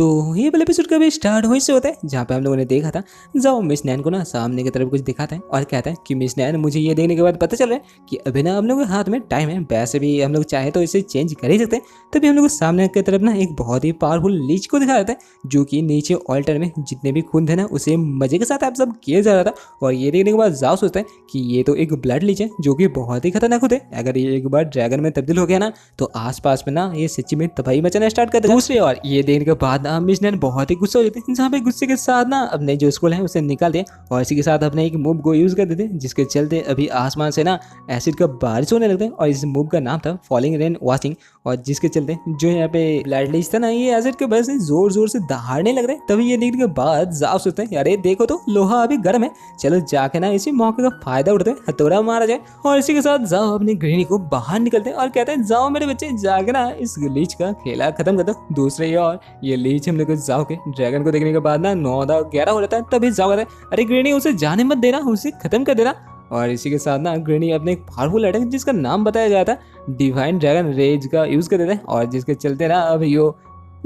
तो ये वाला एपिसोड कभी स्टार्ट हुई से होता है जहाँ पे हम लोगों ने देखा था जाओ मिस नैन को ना सामने की तरफ कुछ दिखाता है और कहता है कि मिस नैन मुझे ये देखने के बाद पता चल रहा है कि अभी ना हम लोगों के हाथ में टाइम है, वैसे भी हम लोग चाहे तो इसे चेंज कर ही सकते हैं। तभी हम लोग सामने की तरफ ना एक बहुत ही पावरफुल लीच को दिखाया जाता है जो कि नीचे ऑल्टर में जितने भी खून थे ना उसे मजे के साथ एब्जॉर्ब किया जा रहा था। और ये देखने के बाद जाओ सोचता है कि ये तो एक ब्लड लीच है जो कि बहुत ही खतरनाक होते हैं। अगर ये एक बार ड्रैगन में तब्दील हो गया ना तो आसपास में ना ये सच्ची में तबाही मचाना स्टार्ट कर देगा। दूसरी ओर ये देखने के बाद ना मिस नैन बहुत ही गुस्सा हो जाते हैं, जहाँ पे गुस्से के साथ ना अपने जो स्कूल है उसे निकाल दिया और इसी के साथ अपने एक मूव को यूज कर देते हैं जिसके चलते अभी आसमान से ना एसिड का बारिश होने लगता है। और इस मूव का नाम था फॉलिंग रेन वॉचिंग और जिसके चलते जो यहाँ पे ब्लड लीच था ना ये एसिड के वजह से जोर जोर से दहाड़ने लग रहे हैं। तभी ये देखने के बाद जाओ सोचते हैं अरे देखो तो लोहा अभी गर्म है, चलो जाके ना इसी मौके का फायदा उठाते हैं, हथौड़ा मारा जाए। और इसी के साथ जाओ अपनी गृहिणी को बाहर निकलते हैं और कहते हैं जाओ मेरे बच्चे जाके ना इस लीच का खेला खत्म कर दो। दूसरे ओर ये लीच हम लोग जाओ के ड्रैगन को देखने के बाद ना 9-11 हो जाता है। तभी जाओ कहता है अरे गृहिणी उसे जाने मत देना, उसे खत्म कर देना। और इसी के साथ ना गृहिणी अपने एक पावरफुल अटैक जिसका नाम बताया गया था डिवाइन ड्रैगन रेज का यूज कर देते हैं और जिसके चलते ना अब यो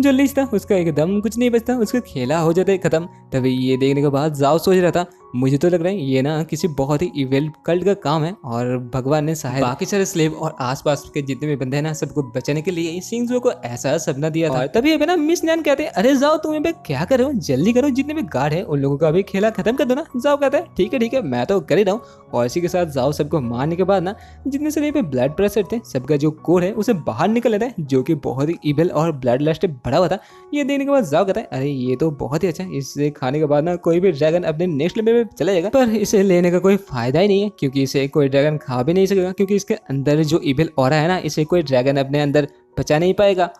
जो लीच था उसका एकदम कुछ नहीं बचता, उसका खेला हो जाता है खत्म। तभी ये देखने के बाद जाओ सोच रहा था मुझे तो लग रहा है ये ना किसी बहुत ही इविल कल्ट का काम है और भगवान ने शायद बाकी सारे स्लेव और आसपास के जितने भी बंदे हैं ना सबको बचाने के लिए शिंगज़ो को ऐसा सपना दिया था। तभी अभी ना मिस नैन कहते हैं अरे जाओ तुम पे क्या कर रहे हो, जल्दी करो, जितने भी गार्ड है उन लोगों का अभी खेला खत्म कर दो ना। जाओ कहता है ठीक है मैं तो कर ही रहा हूँ। और इसी के साथ जाओ सबको मारने के बाद ना जितने सारे पे ब्लड प्रेशर थे सबका जो कोर है उसे बाहर निकल लेता है जो कि बहुत ही इविल और ब्लड लस्ट भरा हुआ था। ये देखने के बाद जाओ कहता है अरे ये तो बहुत ही अच्छा है, इसे खाने के बाद ना कोई भी ड्रैगन अपने नेक्स्ट लेवल पे चला जाएगा। पर इसे लेने का कोई फायदा ही नहीं है क्योंकि इसे कोई ड्रैगन खा भी नहीं सकेगा क्योंकि इसके अंदर जो इविल ऑरा है ना इसे कोई ड्रैगन अपने अंदर बचा नहीं पाएगा।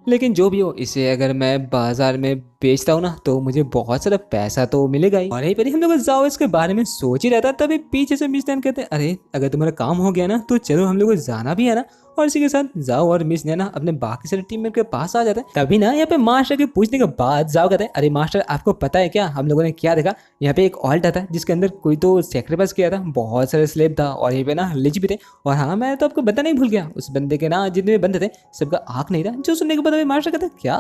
लेकिन जो भी हो इसे अगर मैं बाजार में बेचता हूँ ना तो मुझे बहुत सारा पैसा तो मिलेगा ही। और यहीं पर ही हम लोग जाओ इसके बारे में सोच ही रहता तभी पीछे से मिस नैन कहते हैं अरे अगर तुम्हारा काम हो गया ना तो चलो हम लोग को जाना भी है ना। और इसी के साथ जाओ और मिस नैन अपने बाकी सारे टीममेट के पास आ जाता है। तभी ना यहाँ पे मास्टर के पूछने के बाद जाओ कहते हैं अरे मास्टर आपको पता है क्या हम लोगों ने क्या देखा, यहाँ पे एक ऑल्ट था जिसके अंदर कोई तो सेक्रीफाइस किया था, बहुत सारे स्लेब था और यहाँ पे ना लिच भी थे। और हाँ मैं तो आपको बताना ही भूल गया उस बंदे के ना जितने भी बंदे थे सबका आँख नहीं था। जो सुनने के बाद अभी मास्टर कहता है क्या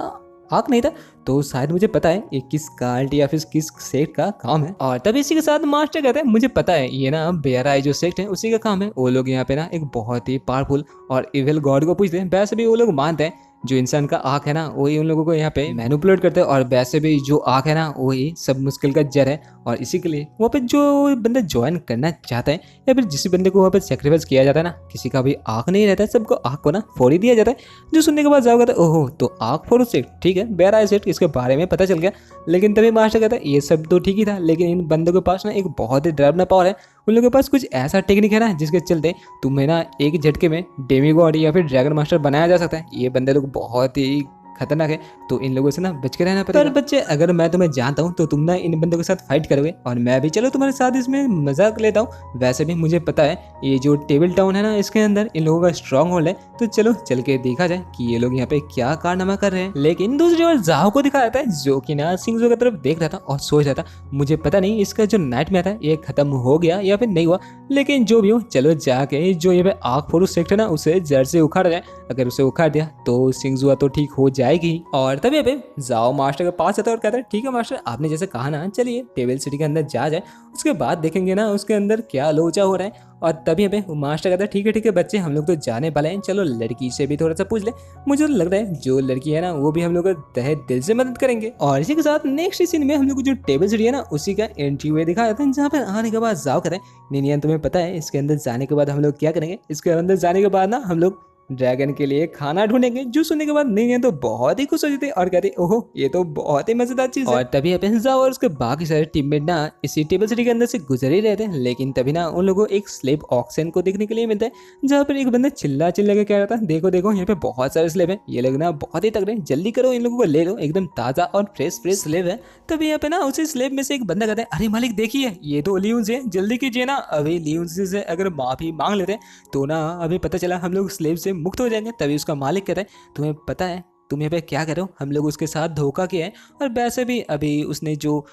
आँख नहीं था, तो शायद मुझे पता है ये किस कार्ट या फिर किस सेक्ट का काम है। और तभी इसी के साथ मास्टर कहते हैं मुझे पता है ये ना बेराई जो सेक्ट है उसी का काम है। वो लोग यहाँ पे ना एक बहुत ही पावरफुल और इविल गॉड को पूछते हैं, वैसे भी वो लोग मानते हैं जो इंसान का आँख है ना वही उन लोगों को यहाँ पे मैनिपुलेट करते हैं और वैसे भी जो आँख है ना वही सब मुश्किल का जड़ है। और इसी के लिए वहाँ पे जो बंदा ज्वाइन करना चाहता है या फिर जिस बंदे को वहाँ पे सेक्रीफाइस किया जाता है ना किसी का भी आँख नहीं रहता है, सबको आँख को ना फोड़ ही दिया जाता है। जो सुनने के बाद जाओगे तो ओहो तो आँख फोड़ सेक्ट ठीक है बेरा सेक्ट इसके बारे में पता चल गया। लेकिन तभी मास्टर कहता है ये सब तो ठीक ही था लेकिन इन बंदों के पास ना एक बहुत ही डरावना पावर है, उन लोगों के पास कुछ ऐसा टेक्निक है ना जिसके चलते तुम्हें ना एक झटके में डेमीगॉड या फिर ड्रैगन मास्टर बनाया जा सकता है। ये बंदे लोग बहुत ही खतरनाक है तो इन लोगों से ना बच के रहना पड़ेगा। पर बच्चे अगर मैं तुम्हें जानता हूँ तो तुम ना इन बंदों के साथ फाइट करोगे और मैं भी चलो तुम्हारे साथ इसमें मजाक लेता हूँ। वैसे भी मुझे पता है ये जो टेबल टाउन है ना इसके अंदर इन लोगों का स्ट्रॉन्ग होल्ड है, तो चलो चल के देखा जाए कि ये लोग यहाँ पे क्या कारनामा कर रहे हैं। लेकिन दूसरी ओर जाओ को दिखाया जाता है जो कि ना शिंगज़ो की तरफ देख रहा था और सोच रहा था मुझे पता नहीं इसका जो नाइटमेयर था ये खत्म हो गया या फिर नहीं हुआ, लेकिन जो भी हो चलो जाके जो ये पे आँख फोड़ू सेक्ट है ना उसे जड़ से उखाड़ जाए। अगर उसे उखाड़ दिया तो शिंगज़ो तो ठीक हो जाएगी। और तभी अबे जाओ मास्टर के पास आता है और कहता है ठीक है मास्टर आपने जैसे कहा ना चलिए टेबल सिटी के अंदर जा जाए, उसके बाद देखेंगे ना उसके अंदर क्या लोचा हो रहा है। और तभी अबे मास्टर कहता है ठीक है बच्चे हम लोग तो जाने वाले हैं, चलो लड़की से भी थोड़ा सा पूछ ले, मुझे तो लग रहा है जो लड़की है ना वो भी हम लोग को तहे दिल से मदद करेंगे। और इसी के साथ नेक्स्ट सीन में हम लोग जो टेबल सिटी है ना उसी का एंट्री वे दिखाया जाता है जहाँ पर आने के बाद जाओ कहते हैं निनियन तुम्हें पता है इसके अंदर जाने के बाद हम लोग क्या करेंगे, इसके अंदर जाने के बाद ना हम लोग ड्रैगन के लिए खाना ढूंढेंगे। जो सुनने के बाद नहीं तो बहुत ही खुश हो जाते और कहते ओहो ये तो बहुत ही मजेदार चीज है। और तभी जाओ और उसके बाकी सारे टीममेट ना इसी टेबल सिटी के अंदर से गुजर ही रहते हैं। लेकिन तभी ना उन लोगों को एक स्लेब ऑक्शन को देखने के लिए मिलता है जहाँ पर एक बंदा चिल्ला के कह रहा था देखो यहाँ पे बहुत सारे स्लेब है, ये लोग ना बहुत ही तगड़े, जल्दी करो इन लोगों को ले लो, एकदम ताजा और फ्रेश स्लेब है। तभी यहाँ पे ना उसी स्लेब में से एक बंदा कहता है अरे मालिक देखिए ये तो लियून्स है, जल्दी कीजिए ना, अभी लियून्स से अगर माफी मांग लेते हैं तो ना अभी पता चला हम लोग स्लेब से मुक्त हो जाएंगे। तभी उसका मालिक कहता है तुम्हें पता है तुम यहाँ पे क्या कर रहे हो, हम लोग उसके साथ धोखा किया है और वैसे भी अभी उसने जो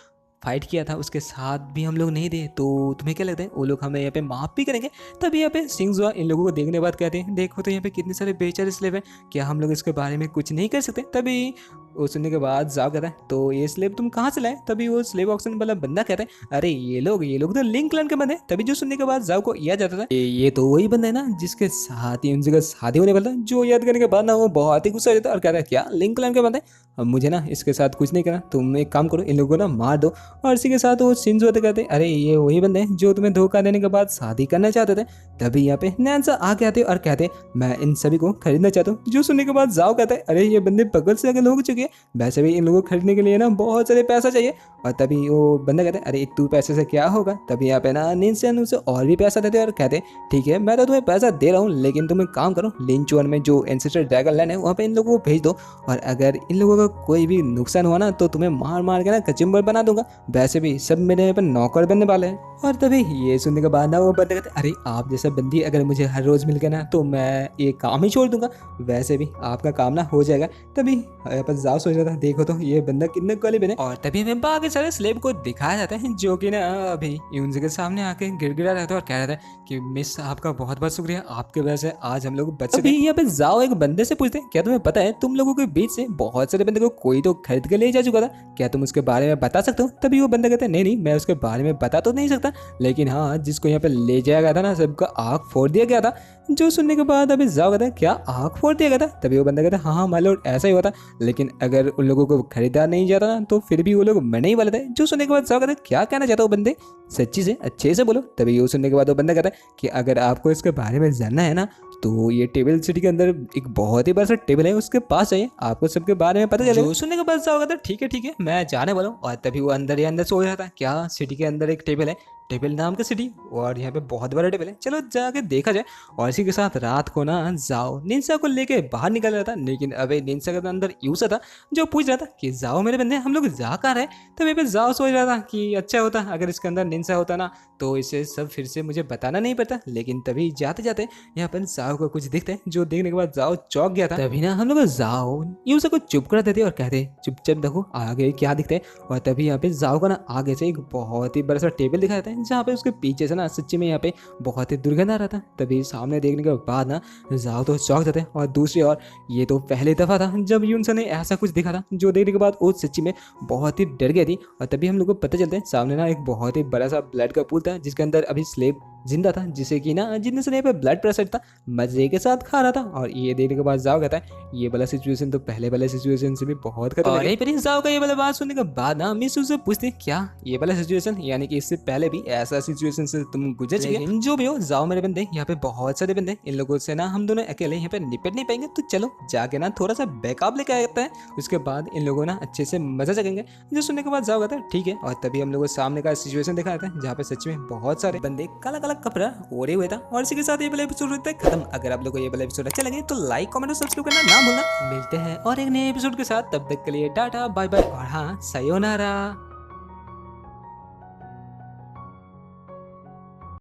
फाइट किया था उसके साथ भी हम लोग नहीं थे, तो तुम्हें क्या लगता है वो लोग हमें यहाँ पे माफ भी करेंगे? तभी यहाँ पे सिंगजुआ इन लोगों को देखने के बाद कहते हैं, देखो तो यहाँ पे कितने सारे बेचारे स्लेव हैं, क्या हम लोग इसके बारे में कुछ नहीं कर सकते? तभी वो सुनने के बाद जाओ कहता है, तो ये स्लेब तुम कहाँ से लाए? तभी वो स्लेब ऑक्शन वाला बंदा कहता है, अरे ये लोग तो लिंक क्लैन के बंदे हैं। तभी जो सुनने के बाद जाओ को याद जाता था, ये तो वही बंदा है ना जिसके साथ ही उनसे का शादी होने वाला था। जो याद करने के बाद ना वो बहुत ही गुस्सा हो जाता है और कहता है, क्या लिंक क्लैन के बंदे? अब मुझे ना इसके साथ कुछ नहीं करना, तुम एक काम करो, इन लोगों को ना मार दो। और इसी के साथ वो शिंजो होते कहते, अरे ये वही बंदे हैं जो तुम्हें धोखा देने के बाद शादी करना चाहते थे। तभी यहाँ पे नैन्सा आके आते और कहते, मैं इन सभी को खरीदना चाहता हूँ। जो सुनने के बाद जाओ कहता है, अरे ये बंदे बगल से अगर लोग चुके हैं, वैसे भी इन लोगों को खरीदने के लिए ना बहुत सारे पैसा चाहिए। और तभी वो बंदा कहता है, अरे तू पैसे से क्या होगा? तभी यहाँ पे ना निंसेन उसे और भी पैसा देते और कहते, ठीक है मैं तो तुम्हें पैसा दे रहा हूँ, लेकिन तुम एक काम करो, लिंचुअन में जो एंसेस्टर ड्रैगन लैंड है वहाँ पे इन लोगों को भेज दो, और अगर इन लोगों का कोई भी नुकसान हुआ ना तो तुम्हें मार मार के ना कचुम्बर बना दूंगा। वैसे भी सब मेरे यहाँ पे नौकर बनने वाले हैं। और तभी ये सुनने के बाद ना वो बंदे कहते, अरे आप जैसा बंदी अगर मुझे हर रोज मिल गया ना तो मैं ये काम ही छोड़ दूंगा, वैसे भी आपका काम ना हो जाएगा। तभी यहाँ पर जाओ सोच रहा था, देखो तो ये बंदा कितने काले बने। और तभी हमें बाकी सारे स्लेब को दिखाया जाता है जो कि ना अभी यूनसे के सामने आके गिड़गिड़ा रहता है और कह रहा था कि मिस आपका बहुत बहुत शुक्रिया, आपके वजह से आज हम लोग बच गए। यहाँ पे जाओ एक बंदे से पूछते, क्या तुम्हें पता है तुम लोगों के बीच से बहुत सारे बंदे को कोई तो खरीद के ले जा चुका था, क्या तुम उसके बारे में बता सकते हो? तभी वो बंदा कहता है, नहीं मैं उसके बारे में बता तो नहीं सकता, लेकिन हाँ जिसको यहाँ पे ले जाया गया था ना सबका आँख फोड़ दिया गया था। जो सुनने के बाद अभी जाओ कहता है, क्या आँख फोड़ दिया गया था? तभी वो बंदा कहता है, हाँ माय लॉर्ड ऐसा ही हुआ था, लेकिन अगर उन लोगों को खरीदा नहीं जाता ना तो फिर भी वो लोग मरने ही वाले थे। जो सुनने के बाद जाओ कहता है, क्या कहना चाहता हो बंदे, सच्ची से अच्छे से बोलो। तभी वो सुनने के बाद वो बंदा कहता है कि अगर आपको इसके बारे में जानना है ना तो ये टेबल सिटी के अंदर एक बहुत ही बड़ा सा टेबल है, उसके पास जाइए, आपको सबके बारे में पता चले। जो सुनने के बाद जाओ कहता है, ठीक है मैं जाने वाला हूँ। और तभी वो अंदर ही अंदर सोच रहा था, क्या सिटी के अंदर एक टेबल है, टेबल नाम का सिटी, और यहाँ पे बहुत बड़ा टेबल है, चलो जाके देखा जाए। और इसी के साथ रात को ना जाओ निंसा को लेके बाहर निकल रहा था, लेकिन अबे निंसा के अंदर यूसा था जो पूछ रहा था कि जाओ मेरे बंदे हम लोग जा कहाँ रहे? तभी पे जाओ सोच रहा था कि अच्छा होता अगर इसके अंदर निंसा होता ना तो इसे सब फिर से मुझे बताना नहीं पड़ता। लेकिन तभी जाते जाते यहाँ पर जाओ को कुछ दिखता है, जो देखने के बाद जाओ चौंक गया था। तभी ना हम लोग जाओ यूसा को चुप करा देते और कहते चुपचाप देखो आगे क्या दिखता है। और तभी यहाँ पे जाओ का ना आगे से एक बहुत ही बड़ा सा टेबल दिखाया जाता है, जहाँ पे उसके पीछे से ना सच्ची में यहाँ पे बहुत ही दुर्गंध आ रहा था। तभी सामने देखने के बाद ना जाओ तो चौंक जाते हैं। और दूसरी ओर ये तो पहली दफा था जब यूनसा ने ऐसा कुछ दिखा था, जो देखने के बाद वो सच्ची में बहुत ही डर गई थी। और तभी हम लोग को पता चलता है सामने ना एक बहुत ही बड़ा सा ब्लड का पूल था, जिसके अंदर अभी स्लेब जिंदा था, जिसे कि ना जितने से पे ब्लड प्रेशर था मजे के साथ खा रहा था। और ये देखने के बाद जाओ कहता है ये वाला सिचुएशन तो पहले वाले सिचुएशन से भी बहुत खतरनाक है। पर जाओ का ये वाला बात सुनने के बाद ना मिस उससे पूछती क्या ये वाला सिचुएशन, यानी कि इससे पहले भी ऐसा सिचुएशन से तुम गुजर चुके? जो भी हो जाओ मेरे बंदे, यहाँ पे बहुत सारे बंदे, इन लोगों से ना हम दोनों अकेले यहाँ पे निपट नहीं पाएंगे, तो चलो जाके ना थोड़ा सा बैकअप लेके आते हैं, उसके बाद इन लोगों ना अच्छे से मजा चलेंगे। जो सुनने के बाद जाओ कहता है ठीक है। और तभी हम लोगों सामने का सिचुएशन दिखा जाता है, जहाँ पे सच में बहुत सारे बंदे काला काला कपड़ा ओढ़े हुए था। और इसी के साथ ये वाला एपिसोड होता है खत्म। अगर आप लोगों को ये वाला एपिसोड अच्छा लगे तो लाइक कमेंट और सब्सक्राइब करना ना भूलना। मिलते हैं और एक नए एपिसोड के साथ, तब तक के लिए टाटा बाय बाय और हाँ सायोनारा।